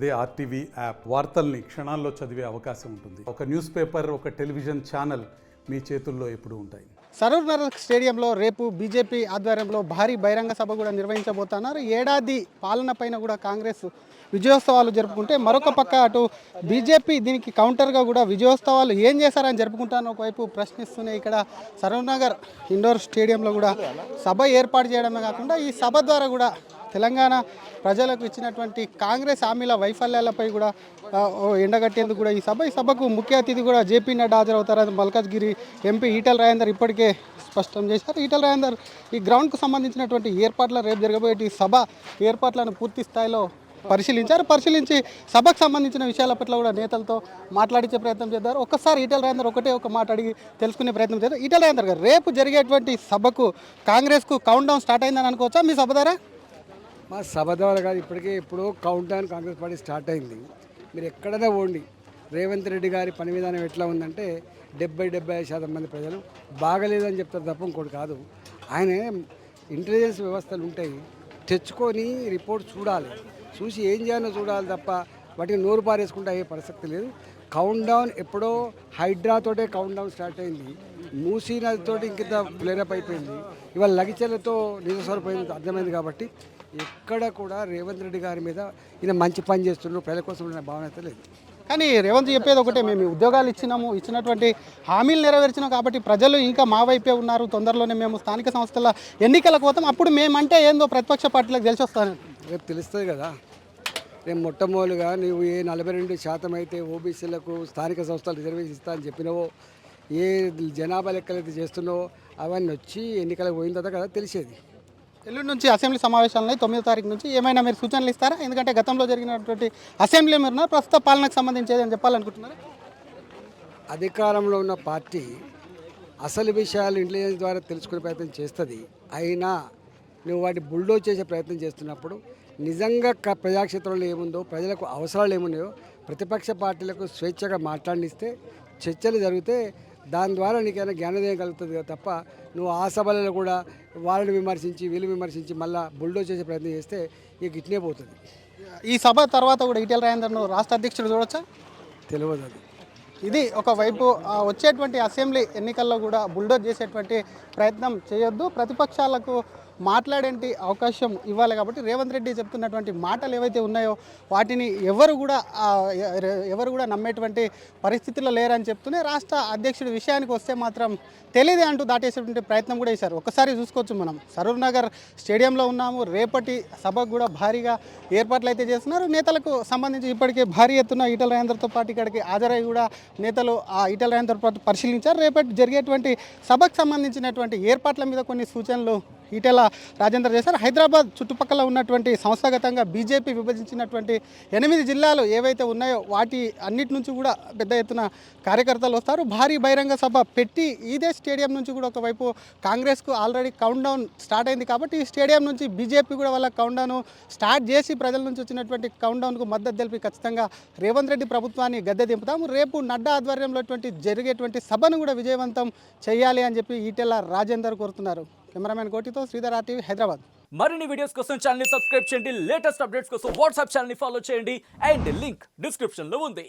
అదే RTV app వార్తల్ని క్షణాల్లో చదివే అవకాశం ఉంటుంది. ఒక న్యూస్ పేపర్, ఒక టెలివిజన్ ఛానల్ మీ చేతుల్లో ఎప్పుడూ ఉంటాయి. సరూర్ నగర్ స్టేడియంలో రేపు బీజేపీ ఆధ్వర్యంలో భారీ బహిరంగ సభ కూడా నిర్వహించబోతున్నారు. ఏడాది పాలన పైన కూడా కాంగ్రెస్ విజయోత్సవాలు జరుపుకుంటే మరొక పక్క అటు బీజేపీ దీనికి కౌంటర్గా కూడా విజయోత్సవాలు ఏం చేశారని జరుపుకుంటాను ఒకవైపు ప్రశ్నిస్తూనే ఇక్కడ సరూర్ నగర్ ఇండోర్ స్టేడియంలో కూడా సభ ఏర్పాటు చేయడమే కాకుండా ఈ సభ ద్వారా కూడా తెలంగాణ ప్రజలకు ఇచ్చినటువంటి కాంగ్రెస్ హామీల వైఫల్యాలపై కూడా ఎండగట్టేందుకు కూడా ఈ సభకు ముఖ్య అతిథి కూడా జేపీ నడ్డా హాజరవుతారని మల్కాజ్గిరి ఎంపీ ఈటల రాజేందర్ ఇప్పటికే స్పష్టం చేశారు. ఈటల రాజేందర్ ఈ గ్రౌండ్కు సంబంధించినటువంటి ఏర్పాట్ల రేపు జరగబోయే సభ ఏర్పాట్లను పూర్తి స్థాయిలో పరిశీలించి సభకు సంబంధించిన విషయాల పట్ల కూడా నేతలతో మాట్లాడించే ప్రయత్నం చేద్దారు. ఒక్కసారి ఈటల రాజేందర్ ఒక మాట అడిగి తెలుసుకునే ప్రయత్నం చేద్దారు. ఈటల రాజేందర్ గారు, రేపు జరిగేటువంటి సభకు కాంగ్రెస్కు కౌంట్ డౌన్ స్టార్ట్ అయిందని అనుకోవచ్చా మీ సభ ద్వారా? మా సభ ద్వారా కాదు, ఇప్పటికే ఎప్పుడో count down Congress party start అయింది. మీరు ఎక్కడైనా పోండి, రేవంత్ రెడ్డి గారి పని విధానం ఎట్లా ఉందంటే 70-75% మంది ప్రజలు బాగలేదని చెప్తారు తప్ప ఇంకోటి కాదు. ఆయన ఇంటెలిజెన్స్ వ్యవస్థలు ఉంటాయి, తెచ్చుకొని రిపోర్ట్ చూసి ఏం చేయాలో చూడాలి తప్ప వాటిని నోరు పారేసుకుంటే అయ్యే పరిస్థితి లేదు. కౌంట్ డౌన్ ఎప్పుడో హైడ్రాతోటే కౌంట్ డౌన్ స్టార్ట్ అయింది, మూసీ నదితోటి ఇంకింత ప్లేరప్ అయిపోయింది, ఇవాళ లగిచెలతో నిజస్వరూపమైంది అర్థమైంది. కాబట్టి ఎక్కడ కూడా రేవంత్ రెడ్డి గారి మీద ఈయన మంచి పని చేస్తున్నారు, ప్రజల కోసం ఉన్న భావన అయితే లేదు. కానీ రేవంత్ చెప్పేది ఒకటే, మేము ఉద్యోగాలు ఇచ్చినటువంటి హామీలు నెరవేర్చినాం కాబట్టి ప్రజలు ఇంకా మా వైపే ఉన్నారు, తొందరలోనే మేము స్థానిక సంస్థల ఎన్నికలకు పోతాం, అప్పుడు మేమంటే ఏందో ప్రతిపక్ష పార్టీలకు తెలిసి వస్తాను. రేపు తెలుస్తుంది కదా. రేపు మొట్టమొదలుగా నువ్వు ఏ 42% అయితే ఓబీసీలకు స్థానిక సంస్థలు రిజర్వేషన్ ఇస్తా అని చెప్పినావో, ఏ జనాభా లెక్కలైతే చేస్తున్నావో అవన్నీ వచ్చి ఎన్నికలకు పోయిన తర్వాత కదా తెలిసేది. ఎల్లుండి నుంచి అసెంబ్లీ సమావేశాలు 9వ తారీఖు నుంచి ఏమైనా మీరు సూచనలు ఇస్తారా? ఎందుకంటే గతంలో జరిగినటువంటి అసెంబ్లీ మీరు ప్రస్తుత పాలనకు సంబంధించి అని చెప్పాలనుకుంటున్నారు. అధికారంలో ఉన్న పార్టీ అసలు విషయాలు ఇంటెలిజెన్స్ ద్వారా తెలుసుకునే ప్రయత్నం చేస్తుంది. అయినా నువ్వు వాటి బుల్డోజ్ చేసే ప్రయత్నం చేస్తున్నప్పుడు నిజంగా ప్రజాక్షేత్రంలో ఏముందో, ప్రజలకు అవసరాలు ఏమున్నాయో ప్రతిపక్ష పార్టీలకు స్వేచ్ఛగా మాట్లాడిస్తే చర్చలు జరిగితే దాని ద్వారా నీకైనా జ్ఞానోదయం కలుగుతుంది తప్ప నువ్వు ఆ సభలలో కూడా వాళ్ళని విమర్శించి వీళ్ళు విమర్శించి మళ్ళీ బుల్డోజ్ చేసే ప్రయత్నం చేస్తే ఇక ఇట్నే పోతుంది. ఈ సభ తర్వాత కూడా ఈటల రాజేందర్ను రాష్ట్ర అధ్యక్షుడు చూడొచ్చా? తెలియదు అది. ఇది ఒకవైపు వచ్చేటువంటి అసెంబ్లీ ఎన్నికల్లో కూడా బుల్డోజ్ చేసేటువంటి ప్రయత్నం చేయొద్దు, ప్రతిపక్షాలకు మాట్లాడేంటి అవకాశం ఇవ్వాలి. కాబట్టి రేవంత్ రెడ్డి చెప్తున్నటువంటి మాటలు ఏవైతే ఉన్నాయో వాటిని ఎవరు కూడా నమ్మేటువంటి పరిస్థితుల్లో లేరని చెప్తూనే రాష్ట్ర అధ్యక్షుడి విషయానికి వస్తే మాత్రం తెలియదే అంటూ దాటేసేటువంటి ప్రయత్నం కూడా చేశారు. ఒక్కసారి చూసుకోవచ్చు, మనం సరూర్ నగర్ స్టేడియంలో ఉన్నాము. రేపటి సభకు కూడా భారీగా ఏర్పాట్లు అయితే చేస్తున్నారు. నేతలకు సంబంధించి ఇప్పటికే భారీ ఎత్తున ఈటల రాజేందర్తో పాటు ఇక్కడికి హాజరై కూడా నేతలు ఆ ఈటల రాజేందర్ పాటు పరిశీలించారు. రేపటి జరిగేటువంటి సభకు సంబంధించినటువంటి ఏర్పాట్ల మీద కొన్ని సూచనలు ఈటల రాజేందర్ చేశారు. హైదరాబాద్ చుట్టుపక్కల ఉన్నటువంటి సంస్థాగతంగా బీజేపీ విభజించినటువంటి 8 జిల్లాలు ఏవైతే ఉన్నాయో వాటి అన్నిటి నుంచి కూడా పెద్ద ఎత్తున కార్యకర్తలు వస్తారు. భారీ బహిరంగ సభ పెట్టి ఇదే స్టేడియం నుంచి కూడా ఒకవైపు కాంగ్రెస్కు ఆల్రెడీ కౌంట్ డౌన్ స్టార్ట్ అయింది కాబట్టి ఈ స్టేడియం నుంచి బీజేపీ కూడా వాళ్ళ కౌంట్ డౌన్ స్టార్ట్ చేసి ప్రజల నుంచి వచ్చినటువంటి కౌంట్ డౌన్కు మద్దతు తెలిపి ఖచ్చితంగా రేవంత్ రెడ్డి ప్రభుత్వాన్ని గద్దె దింపుతాము, రేపు నడ్డా ఆధ్వర్యంలో జరిగేటువంటి సభను కూడా విజయవంతం చేయాలి అని చెప్పి ఈటెల రాజేందర్ కోరుతున్నారు. కెమెరామెన్ కోటితో శ్రీధర్, RTV, హైదరాబాద్. మరిన్ని వీడియోస్ కోసం ఛానల్ ని సబ్స్క్రైబ్ చేయండి, లేటెస్ట్ అప్డేట్స్ కోసం వాట్సాప్ ఛానల్ ని ఫాలో చేయండి అండ్ లింక్ డిస్క్రిప్షన్ లో ఉంది.